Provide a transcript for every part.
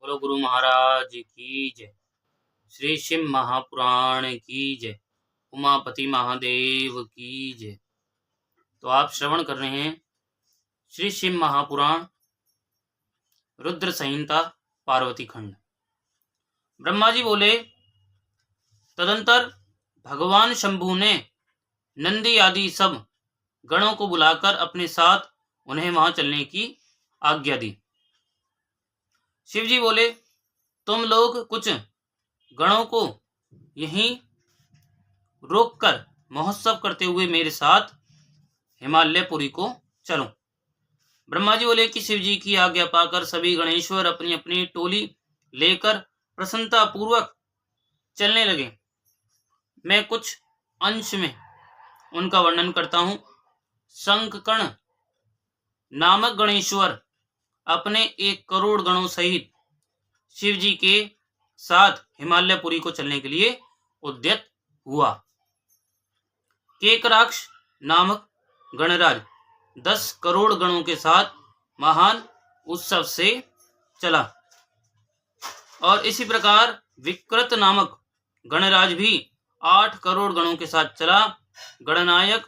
बोलो गुरु महाराज की जय। श्री शिव महापुराण की जय। उमापति महादेव की जय। तो आप श्रवण कर रहे हैं श्री शिव महापुराण रुद्र संहिता पार्वती खंड। ब्रह्मा जी बोले, तदंतर भगवान शंभु ने नंदी आदि सब गणों को बुलाकर अपने साथ उन्हें वहां चलने की आज्ञा दी। शिव जी बोले, तुम लोग कुछ गणों को यहीं रोककर महोत्सव करते हुए मेरे साथ हिमालयपुरी को चलो। ब्रह्मा जी बोले कि शिव जी की आज्ञा पाकर सभी गणेश्वर अपनी अपनी टोली लेकर प्रसन्नता पूर्वक चलने लगे। मैं कुछ अंश में उनका वर्णन करता हूं। शंखकर्ण नामक गणेश्वर अपने 1 करोड़ गणों सहित शिव जी के साथ हिमालयपुरी को चलने के लिए उद्यत हुआ। केकराक्ष नामक गणराज 10 करोड़ गणों के साथ महान उत्सव से चला और इसी प्रकार विकृत नामक गणराज भी 8 करोड़ गणों के साथ चला। गणनायक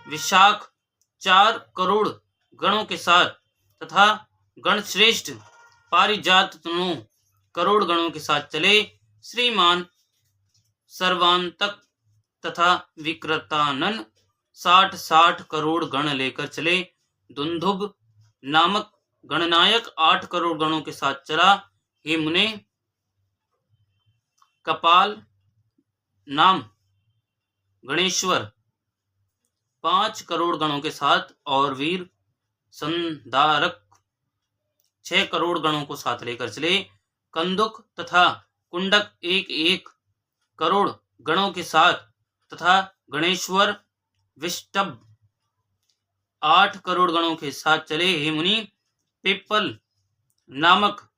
विशाख 4 करोड़ गणों के साथ तथा गणश्रेष्ठ पारिजात 9 करोड़ गणों के साथ चले। श्रीमान सर्वांतक तथा विकृतानन 60 करोड़ गण लेकर चले। दुंदुभ नामक गणनायक 8 करोड़ गणों के साथ चला। हे मुने, कपाल नाम गणेश्वर 5 करोड़ गणों के साथ और वीर संदारक 6 करोड़ गणों को साथ लेकर चले। कंदुक तथा कुंडक 1 करोड़ गणों के साथ तथा गणेश्वर विष्टभ 8 करोड़ गणों के साथ चले। हे मुनि, पिप्पल नामक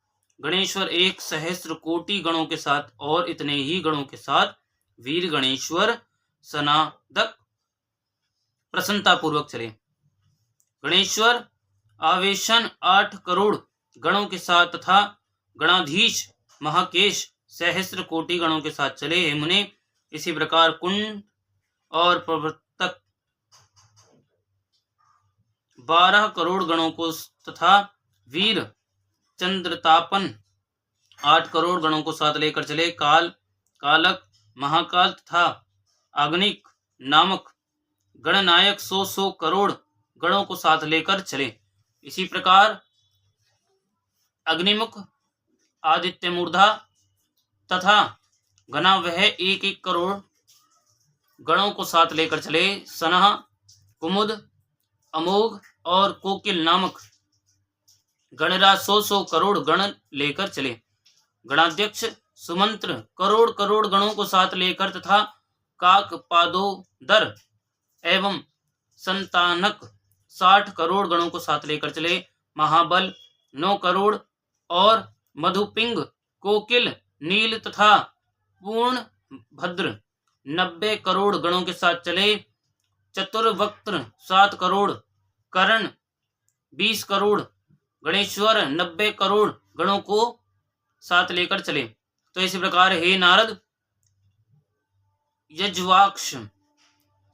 गणेश्वर 1 सहस्त्र कोटि गणों के साथ और इतने ही गणों के साथ वीर गणेश्वर सनादक प्रसन्नता पूर्वक चले। गणेश्वर आवेशन 8 करोड़ गणों के साथ तथा गणाधीश महाकेश सहस्त्र कोटि गणों के साथ चले। हे मुने, इसी प्रकार कुंड और प्रवर्तक 12 करोड़ गणों को तथा वीर चंद्रतापन 8 करोड़ गणों को साथ लेकर चले। काल, कालक, महाकाल तथा अग्निक नामक गणनायक 100 करोड़ गणों को साथ लेकर चले। इसी प्रकार अग्निमुख, आदित्य मूर्धा तथा घनावह 1 करोड़ गणों को साथ लेकर चले। सनह, कुमुद, अमोघ और कोकिल नामक गणराज 100 करोड़ गण लेकर चले। गणाध्यक्ष सुमंत्र करोड़ करोड़ गणों को साथ लेकर तथा काक पादोदर एवं संतानक 60 करोड़ गणों को साथ लेकर चले। महाबल 9 करोड़ और मधुपिंग, कोकिल, नील तथा पूर्ण भद्र 90 करोड़ गणों के साथ चले। चतुर्वक्त्र 7 करोड़, कर्ण 20 करोड़, गणेश्वर 90 करोड़ गणों को साथ लेकर चले। तो इसी प्रकार हे नारद, यज्वाक्ष,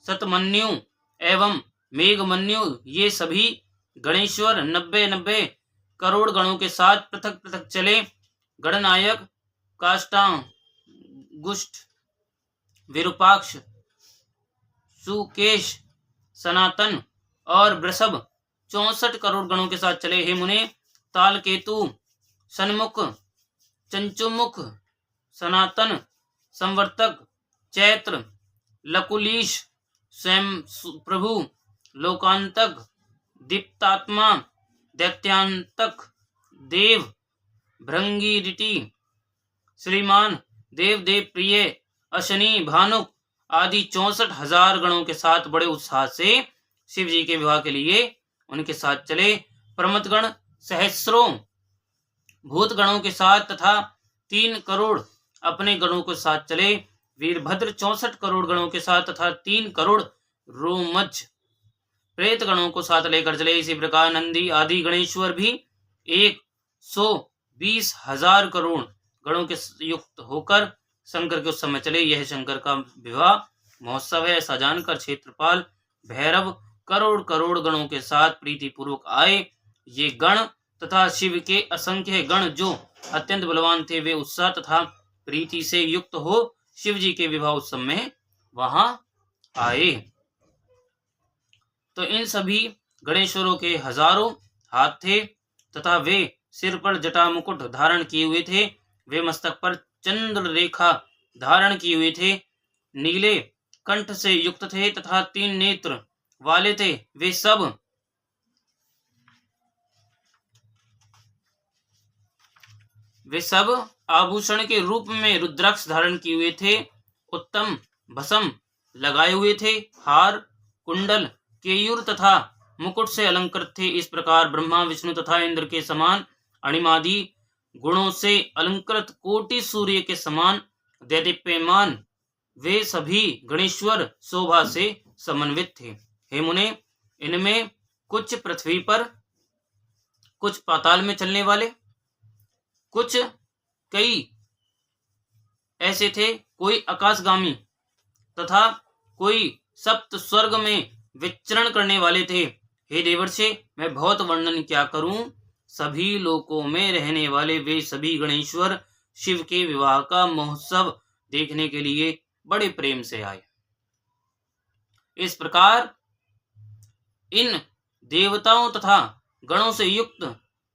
सतमन्यु एवं मेघमन्यु ये सभी गणेश्वर 90 करोड़ गणों के साथ पृथक पृथक चले। गणनायक काष्टांगुष्ठ, विरूपाक्ष, सुकेश, सनातन और वृषभ 64 करोड़ गणों के साथ चले। हे मुने, तालकेतु, सन्मुख, चंचुमुख, सनातन, संवर्तक, चैत्र, लकुलीश, स्वयं प्रभु, लोकांतक, दीप्तात्मा, दैत्यांतक, देव, भृंगिरिटी, श्रीमान, देव देव प्रिय, अशनि, भानुक आदि 64,000 गणों के साथ बड़े उत्साह से शिव जी के विवाह के लिए उनके साथ चले। प्रमथगण सहस्रों भूत गणों के साथ तथा 3 करोड़ अपने गणों के साथ चले। वीरभद्र 64 करोड़ गणों के साथ तथा 3 करोड़ रोमज प्रेत गणों को साथ लेकर चले। इसी प्रकार नंदी आदि गणेश्वर भी 100 20,000 करोड़ गणों के युक्त होकर शंकर के उस समय चले। यह शंकर का विवाह महोत्सव है। ऐसा जानकर क्षेत्रपाल भैरव करोड़ करोड़ गणों के साथ प्रीति पूर्वक आए। ये गण तथा शिव के असंख्य गण जो अत्यंत बलवान थे, वे उत्साह तथा प्रीति से युक्त हो शिव जी के विवाह उत्सव में वहां आए। तो इन सभी गणेश्वरों के हजारों हाथ थे तथा वे सिर पर जटा मुकुट धारण किए हुए थे। वे मस्तक पर चंद्र रेखा धारण किए हुए थे, नीले कंठ से युक्त थे तथा 3 नेत्र वाले थे। वे सब आभूषण के रूप में रुद्राक्ष धारण किए हुए थे, उत्तम भस्म लगाए हुए थे, हार कुंडल केयूर तथा मुकुट से अलंकृत थे। इस प्रकार ब्रह्मा विष्णु तथा इंद्र के समान अणिमादि गुणों से अलंकृत कोटि सूर्य के समान दैदीप्यमान वे सभी गणेश्वर शोभा से समन्वित थे। हे मुने, इनमें कुछ पृथ्वी पर, कुछ पाताल में चलने वाले, कुछ कई ऐसे थे, कोई आकाशगामी तथा कोई सप्त स्वर्ग में विचरण करने वाले थे। हे देवर्षि, मैं बहुत वर्णन क्या करूं। सभी लोकों में रहने वाले वे सभी गणेश्वर शिव के विवाह का महोत्सव देखने के लिए बड़े प्रेम से आए। इस प्रकार इन देवताओं तथा गणों से युक्त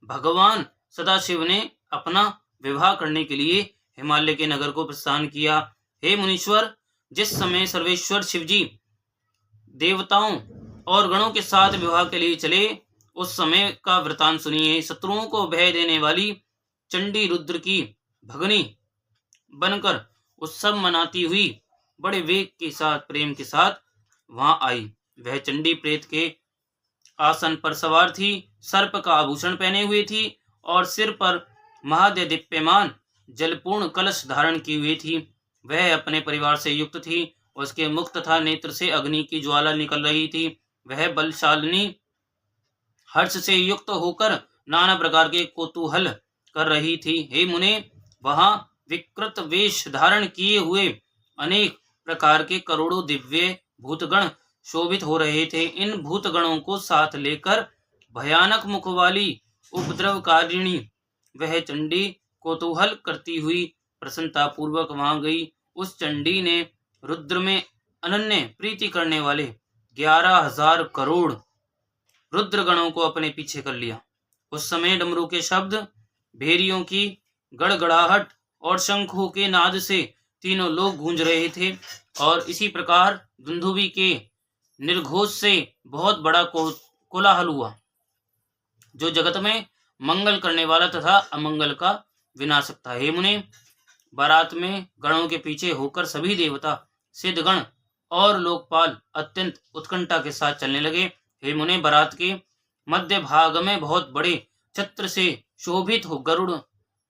भगवान सदाशिव ने अपना विवाह करने के लिए हिमालय के नगर को प्रस्थान किया। हे मुनीश्वर, जिस समय सर्वेश्वर शिवजी देवताओं और गणों के साथ विवाह के लिए चले, उस समय का वृतांत सुनिए। शत्रुओं को भय देने वाली चंडी रुद्र की भगनी बनकर उत्सव मनाती हुई बड़े वेग के साथ, प्रेम के साथ वहां आई। वह चंडी प्रेत के आसन पर सवार थी, सर्प का आभूषण पहने हुए थी और सिर पर महादीप्यमान जलपूर्ण कलश धारण की हुई थी। वह अपने परिवार से युक्त थी, उसके मुख तथा नेत्र से अग्नि की ज्वाला निकल रही थी। वह बलशालिनी हर्ष से युक्त होकर नाना प्रकार के कौतूहल कर रही थी। हे मुने, वहां विकृत वेश धारण किए हुए अनेक प्रकार के करोड़ों दिव्य भूतगण शोभित हो रहे थे। इन भूतगणों को साथ लेकर भयानक मुख वाली उपद्रवकारिणी वह चंडी कौतूहल करती हुई प्रसन्नता पूर्वक वहां गई। उस चंडी ने रुद्र में अनन्य प्रीति करने वाले 11,000 करोड़ रुद्रगणों को अपने पीछे कर लिया। उस समय डमरू के शब्द, भेरियों की गड़गड़ाहट और शंखों के नाद से तीनों लोग गूंज रहे थे और इसी प्रकार दुंदुभी के निर्घोष से बहुत बड़ा कोलाहल हुआ, जो जगत में मंगल करने वाला तथा अमंगल का विनाशक था। हे मुने, बारात में गणों के पीछे होकर सभी देवता, सिद्धगण और लोकपाल अत्यंत उत्कंठा के साथ चलने लगे। हे मुने, बारात के मध्य भाग में बहुत बड़े छत्र से शोभित हो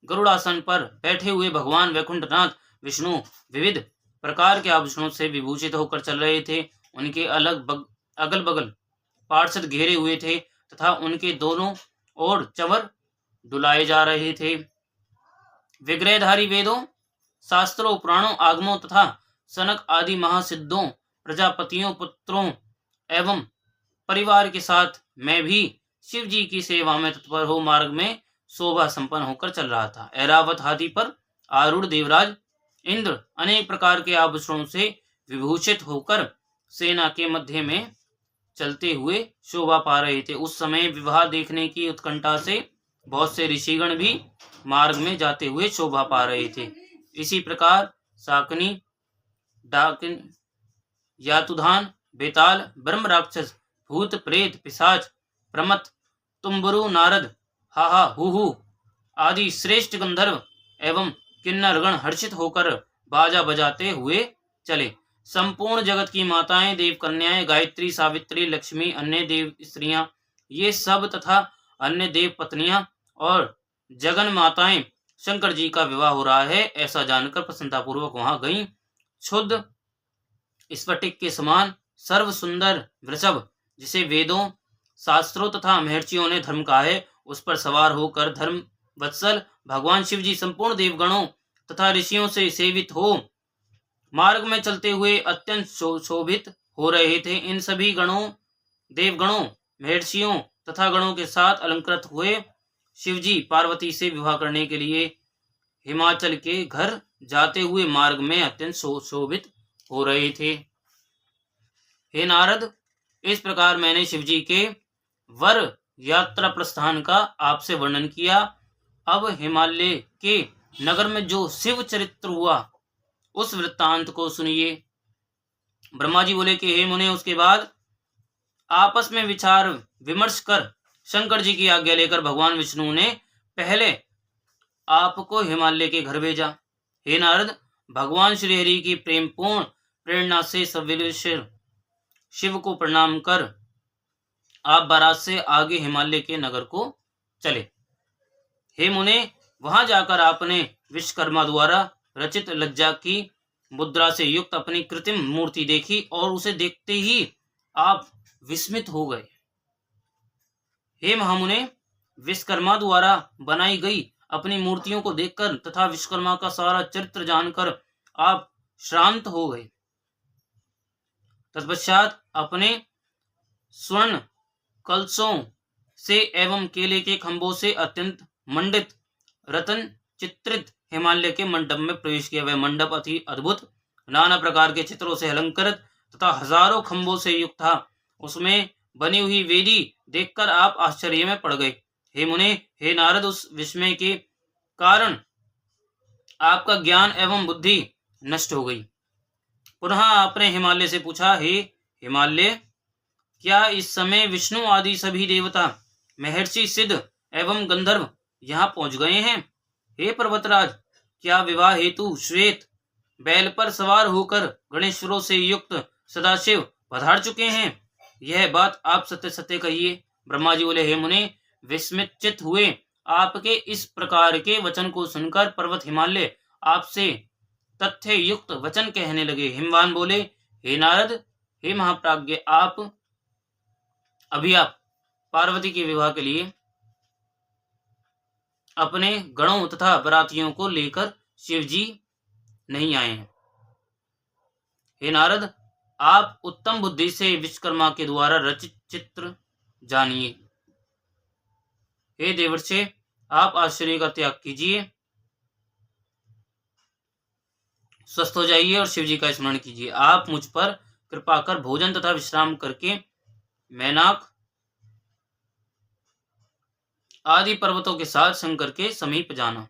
गरुड़ासन पर बैठे हुए भगवान वैकुंठनाथ विष्णु विविध प्रकार के आभूषणों से विभूषित होकर चल रहे थे। उनके अगल बगल पार्षद घेरे हुए थे तथा उनके दोनों ओर चंवर डुलाए जा रहे थे। विग्रहधारी वेदों, शास्त्रों, पुराणों, आगमों तथा सनक आदि महासिद्धों, प्रजापतियों, पुत्रों एवं परिवार के साथ मैं भी शिव जी की सेवा में तत्पर हो मार्ग में शोभा संपन्न होकर चल रहा था। ऐरावत हाथी पर आरूढ़ देवराज इंद्र अनेक प्रकार के आभूषणों से विभूषित होकर सेना के मध्य में चलते हुए शोभा पा रहे थे। उस समय विवाह देखने की उत्कंठा से बहुत से ऋषिगण भी मार्ग में जाते हुए शोभा पा रहे थे। इसी प्रकार साकनी, डाकिन, यातुधान, बेताल, ब्रह्म राक्षस, भूत, प्रेत, पिशाच, प्रमथ, तुम्बरु, नारद, हाहा, हुहु आदि श्रेष्ठ गंधर्व एवं किन्नरगण हर्षित होकर बाजा बजाते हुए चले। संपूर्ण जगत की माताएं, देव कन्याएं, गायत्री, सावित्री, लक्ष्मी, अन्य देव स्त्रियां, ये सब तथा अन्य देव पत्नियां और जगन माताएं शंकर जी का विवाह हो रहा है ऐसा जानकर प्रसन्नतापूर्वक वहां गईं। शुद्ध स्फटिक के समान सर्व सुंदर वृषभ, जिसे वेदों, शास्त्रों तथा महर्षियों ने धर्म कहा है, उस पर सवार होकर धर्म वत्सल भगवान शिव जी संपूर्ण देवगणों तथा ऋषियों से सेवित हो मार्ग में चलते हुए अत्यंत शोभित हो रहे थे। इन सभी गणों, देवगणों, महर्षियों तथा गणों के साथ अलंकृत हुए शिवजी पार्वती से विवाह करने के लिए हिमाचल के घर जाते हुए मार्ग में अत्यंत शोभित हो रहे थे। हे नारद, इस प्रकार मैंने शिवजी के वर यात्रा प्रस्थान का आपसे वर्णन किया। अब हिमालय के नगर में जो शिव चरित्र हुआ उस वृत्तांत को सुनिए। ब्रह्मा जी बोले कि हे मुने, उसके बाद आपस में विचार विमर्श कर शंकर जी की आज्ञा लेकर भगवान विष्णु ने पहले आपको हिमालय के घर भेजा। हे नारद, भगवान श्री हरि की प्रेमपूर्ण प्रेरणा से सविलेश्वर शिव को प्रणाम कर आप बारात से आगे हिमालय के नगर को चले। हे मुने, वहां जाकर आपने विश्वकर्मा द्वारा रचित लज्जा की मुद्रा से युक्त अपनी कृत्रिम मूर्ति देखी और उसे देखते ही आप विस्मित हो गए। हे महामुने, विश्वकर्मा द्वारा बनाई गई अपनी मूर्तियों को देखकर तथा विश्वकर्मा का सारा चरित्र जानकर आप श्रांत हो गए। तत्पश्चात अपने स्वर्ण कलशों से एवं केले के खंभों से अत्यंत मंडित रतन चित्रित हिमालय के मंडप में प्रवेश किया। वह मंडप अति अद्भुत, नाना प्रकार के चित्रों से अलंकृत तथा हजारों खंभों से युक्त था। उसमें बनी हुई वेदी देखकर आप आश्चर्य में पड़ गए। हे मुने, हे नारद, उस विस्मय के कारण आपका ज्ञान एवं बुद्धि नष्ट हो गई। पुनः आपने हिमालय से पूछा, हे हिमालय, क्या इस समय विष्णु आदि सभी देवता, महर्षि, सिद्ध एवं गंधर्व यहाँ पहुंच गए हैं? हे पर्वतराज, क्या विवाह हेतु श्वेत बैल पर सवार होकर गणेश्वरों से युक्त सदाशिव पधार चुके हैं? यह बात आप सत्य सत्य कहिए। ब्रह्मा जी बोले, हे मुने, विस्मित चित्त हुए आपके इस प्रकार के वचन को सुनकर पर्वत हिमालय आपसे तथ्य युक्त वचन कहने लगे। हिमवान बोले, हे नारद, हे महाप्राज्ञ, आप पार्वती के विवाह के लिए अपने गणों तथा बरातियों को लेकर शिवजी नहीं आए हैं। हे नारद, आप उत्तम बुद्धि से विश्वकर्मा के द्वारा रचित चित्र जानिए। हे देवर्षि, आप आश्चर्य का त्याग कीजिए, स्वस्थ हो जाइए और शिवजी का स्मरण कीजिए। आप मुझ पर कृपा कर भोजन तथा विश्राम करके मैनाक आदि पर्वतों के साथ शंकर के समीप जाना।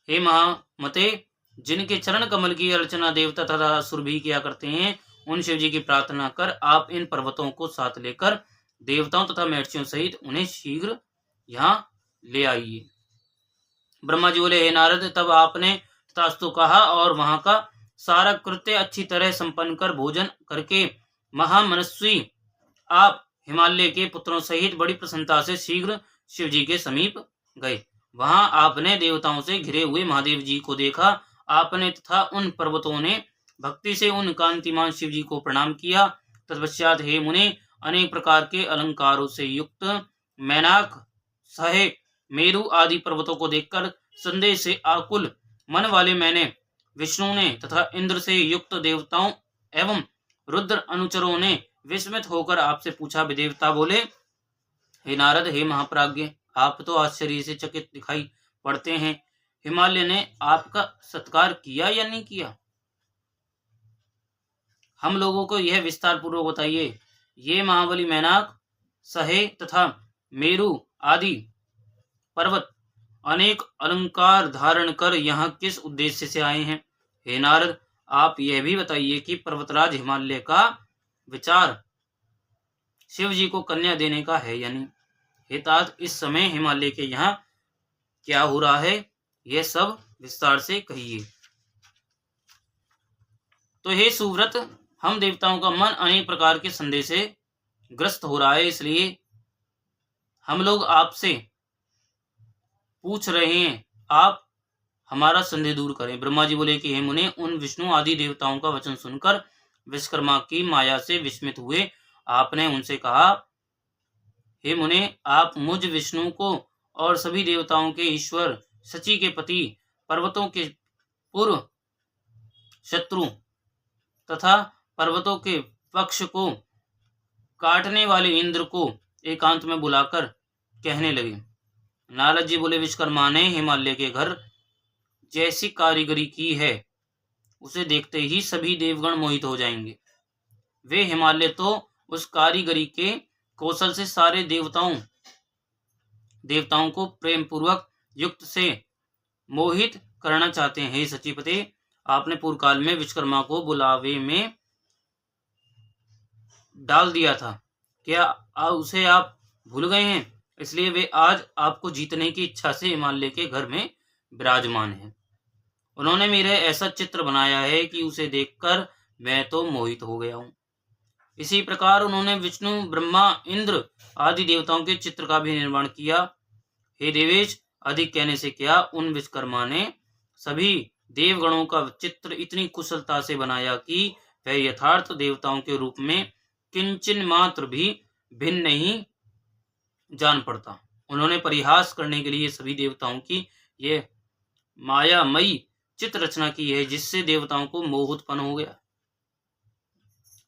हे महामते, जिनके चरण कमल की अर्चना देवता तथा असुर भी किया करते हैं, उन शिवजी की प्रार्थना कर आप इन पर्वतों को साथ लेकर देवताओं तथा महर्षियों सहित उन्हें शीघ्र यहाँ ले आइए। ब्रह्मा जी बोले, हे नारद, तब आपने तथास्तु कहा और वहां का सारा कृत्य अच्छी तरह संपन्न कर भोजन करके महामनस्वी आप हिमालय के पुत्रों सहित बड़ी प्रसन्नता से शीघ्र शिवजी के समीप गए। वहां आपने देवताओं से घिरे हुए महादेव जी को देखा। आपने तथा उन पर्वतों ने भक्ति से उन कांतिमान शिव जी को प्रणाम किया। तत्पश्चात हे मुने, अनेक प्रकार के अलंकारों से युक्त मैनाक, सहे, मेरु आदि पर्वतों को देखकर संदेह से आकुल मन वाले मैंने, विष्णु ने तथा इंद्र से युक्त देवताओं एवं रुद्र अनुचरों ने विस्मित होकर आपसे पूछा। देवता बोले, हे नारद, हे महाप्राज्ञ, आप तो आश्चर्य से चकित दिखाई पड़ते हैं। हिमालय ने आपका सत्कार किया या नहीं किया? हम लोगों को यह विस्तार पूर्वक बताइए। ये महाबली मैनाक, सहे तथा मेरु आदि पर्वत अनेक अलंकार धारण कर यहाँ किस उद्देश्य से आए हैं? हे नारद, आप यह भी बताइए कि पर्वतराज हिमालय का विचार शिव जी को कन्या देने का है या नहीं? हे तात, इस समय हिमालय के यहाँ क्या हो रहा है, यह सब विस्तार से कहिए। तो हे सुव्रत, हम देवताओं का मन अनेक प्रकार के संदेह से ग्रस्त हो रहा है, इसलिए हम लोग आपसे पूछ रहे हैं, आप हमारा संदेह दूर करें। ब्रह्मा जी बोले कि हे मुने, उन विष्णु आदि देवताओं का वचन सुनकर विश्वकर्मा की माया से विस्मित हुए आपने उनसे कहा, हे मुने, आप मुझ विष्णु को और सभी देवताओं के ईश्वर शची के पति, पर्वतों के पूर्व शत्रु तथा पर्वतों के पक्ष को काटने वाले इंद्र को एकांत में बुलाकर कहने लगे। नारद जी बोले, विश्वकर्मा ने हिमालय के घर जैसी कारीगरी की है, उसे देखते ही सभी देवगण मोहित हो जाएंगे। वे हिमालय तो उस कारीगरी के कौशल से सारे देवताओं को प्रेम पूर्वक युक्त से मोहित करना चाहते हैं। हे सचिपते, आपने पूर्व काल में विश्वकर्मा को बुलावे में डाल दिया था, क्या उसे आप भूल गए हैं? इसलिए वे आज आपको जीतने की इच्छा से हिमालय के घर में विराजमान हैं। उन्होंने मेरे ऐसा चित्र बनाया है कि उसे देखकर मैं तो मोहित हो गया हूं। इसी प्रकार उन्होंने विष्णु, ब्रह्मा, इंद्र आदि देवताओं के चित्र का भी निर्माण किया। हे देवेश, अधिक कहने से क्या, उन विश्वकर्मा ने सभी देवगणों का चित्र इतनी कुशलता से बनाया कि वह यथार्थ देवताओं के रूप में किंचन मात्र भी भिन्न नहीं जान पड़ता। उन्होंने परिहास करने के लिए सभी देवताओं की ये मायामयी चित्र रचना की है, जिससे देवताओं को मोह उत्पन्न हो गया।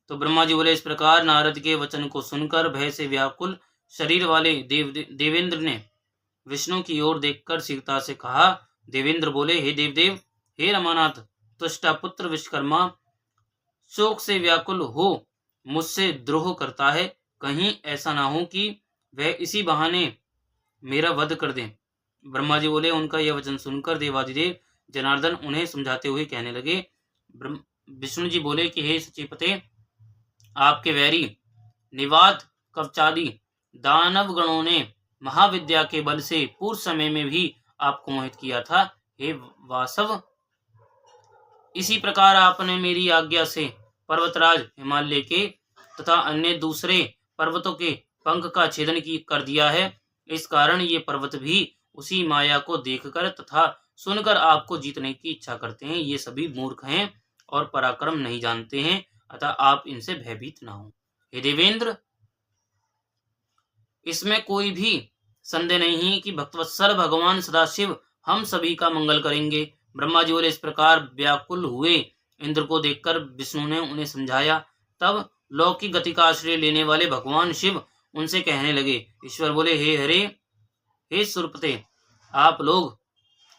तो ब्रह्मा जी बोले, इस प्रकार नारद के वचन को सुनकर भय से व्याकुल शरीर वाले देवेंद्र ने विष्णु की ओर देखकर शीघ्रता से कहा। देवेंद्र बोले, हे देवदेव, हे रमानाथ, तुष्टा पुत्र विश्वकर्मा शोक से व्याकुल हो मुझसे द्रोह करता है। कहीं ऐसा ना हो कि वह इसी बहाने मेरा वध कर दे। ब्रह्मा जी बोले, उनका यह वचन सुनकर देवादिदेव जनार्दन उन्हें समझाते हुए कहने लगे। विष्णु जी बोले कि हे सचिपते, आपके वैरी निवात कवचादि दानव गणों ने महाविद्या के बल से पूर्व समय में भी आपको मोहित किया था। हे वासव, इसी प्रकार आपने मेरी आज्ञा से पर्वतराज हिमालय के तथा अन्य दूसरे पर्वतों के पंख का छेदन कर दिया है। इस कारण ये पर्वत भी उसी माया को देखकर तथा सुनकर आपको जीतने की इच्छा करते हैं। ये सभी मूर्ख हैं और पराक्रम नहीं जानते हैं, अतः आप इनसे भयभीत ना हो। हे देवेंद्र, इसमें कोई भी संदेह नहीं है कि भक्तवत्सल भगवान सदाशिव हम सभी का मंगल करेंगे। ब्रह्मा जी बोले, इस प्रकार व्याकुल हुए इंद्र को देखकर विष्णु ने उन्हें समझाया। तब लौकिक गति का आश्रय लेने वाले भगवान शिव उनसे कहने लगे। ईश्वर बोले, हे हरे, हे सुरपते, आप लोग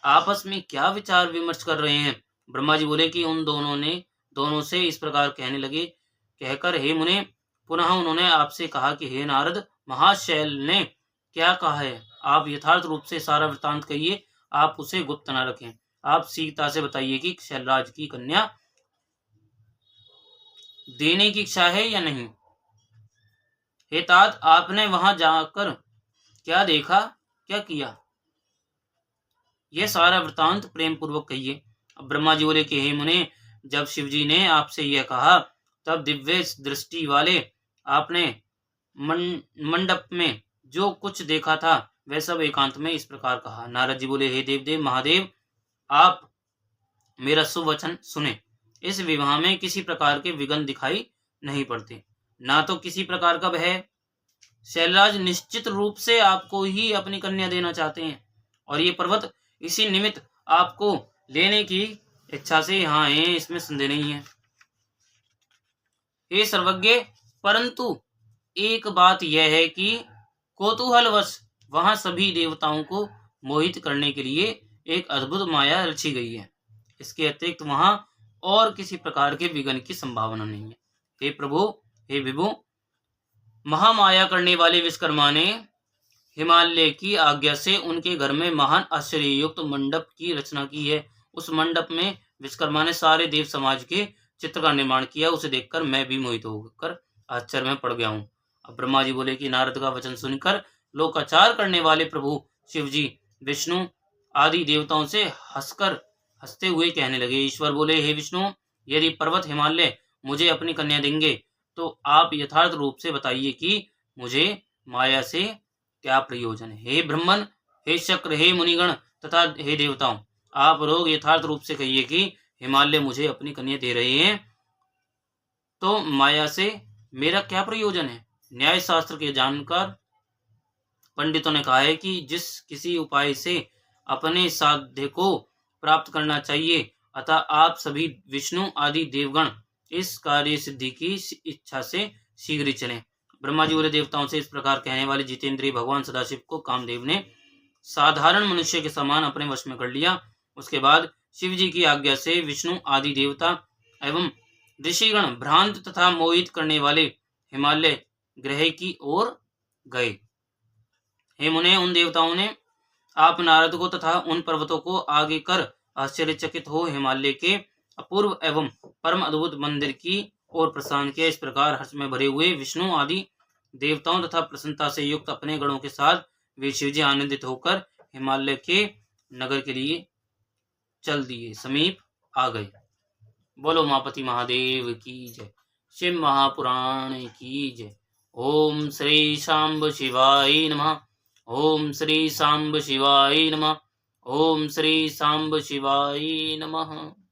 आपस में क्या विचार विमर्श कर रहे हैं? ब्रह्मा जी बोले कि उन दोनों से इस प्रकार कहने लगे। कहकर हे मुने, पुनः उन्होंने आपसे कहा कि हे नारद, महाशैल ने क्या कहा है, आप यथार्थ रूप से सारा वृत्तांत कहिए, आप उसे गुप्त न रखें। आप सीता से बताइए कि शैलराज की कन्या देने की इच्छा है या नहीं। हे तात, आपने वहां जाकर क्या देखा, क्या किया, यह सारा वृत्तांत प्रेम पूर्वक कहिए। अब ब्रह्मा जी बोले कि हे मुने, जब शिवजी ने आपसे यह कहा तब दिव्य दृष्टि वाले आपने मंडप में जो कुछ देखा था वह सब एकांत में इस प्रकार कहा। नारद जी बोले, हे देवदेव महादेव, आप मेरा सुवचन सुने। इस विवाह में किसी प्रकार के विघ्न दिखाई नहीं पड़ते, ना तो किसी प्रकार का भय। शैलराज निश्चित रूप से आपको ही अपनी कन्या देना चाहते हैं और ये पर्वत इसी निमित्त आपको लेने की इच्छा से यहाँ है, इसमें संदेह नहीं है। हे सर्वज्ञ, परंतु एक बात यह है कि कौतूहलवश वहां सभी देवताओं को मोहित करने के लिए एक अद्भुत माया रची गई है। इसके अतिरिक्त वहां और किसी प्रकार के विघ्न की संभावना नहीं है। हे प्रभु, हे विभु, महामाया करने वाले विश्वकर्मा ने हिमालय की आज्ञा से उनके घर में महान आश्चर्य युक्त मंडप की रचना की है। उस मंडप में विश्वकर्मा ने सारे देव समाज के चित्र का निर्माण किया। उसे देखकर मैं भी मोहित होकर आश्चर्य में पड़ गया हूँ। अब ब्रह्मा जी बोले कि नारद का वचन सुनकर लोकाचार करने वाले प्रभु शिवजी विष्णु आदि देवताओं से हंसते हुए कहने लगे। ईश्वर बोले, हे विष्णु, यदि पर्वत हिमालय मुझे अपनी कन्या देंगे तो आप यथार्थ रूप से बताइए कि मुझे माया से क्या प्रयोजन है। हे ब्रह्मन, हे शक्र, हे मुनिगण तथा हे देवताओं, आप लोग यथार्थ रूप से कहिए कि हिमालय मुझे अपनी कन्या दे रहे हैं तो माया से मेरा क्या प्रयोजन है। न्याय शास्त्र के जानकर पंडितों ने कहा है कि जिस किसी उपाय से अपने साध्य को प्राप्त करना चाहिए, अतः आप सभी विष्णु आदि देवगण इस कार्य सिद्धि की इच्छा से शीघ्र चलें। ब्रह्मा जी बोले, देवताओं से इस प्रकार कहने वाले जितेंद्रिय भगवान सदाशिव को कामदेव ने साधारण मनुष्य के समान अपने वश में कर लिया। उसके बाद शिव जी की आज्ञा से विष्णु आदि देवता एवं ऋषिगण भ्रांत तथा मोहित करने वाले हिमालय ग्रह की ओर गए। हे मुने, उन देवताओं ने आप नारद को तथा उन पर्वतों को आगे कर आश्चर्यचकित हो हिमालय के अपूर्व एवं परम अद्भुत मंदिर की ओर प्रस्थान किया। इस प्रकार हर्ष में भरे हुए विष्णु आदि देवताओं तथा प्रसन्नता से युक्त अपने गणों के साथ वे शिवजी आनंदित होकर हिमालय के नगर के लिए चल दिए, समीप आ गए। बोलो उमापति महादेव की जय। शिव महापुराण की जय। ओम श्री सांब शिवाय नमः। ओम श्री सांब शिवाय नमः। ओम श्री सांब शिवाय नमः।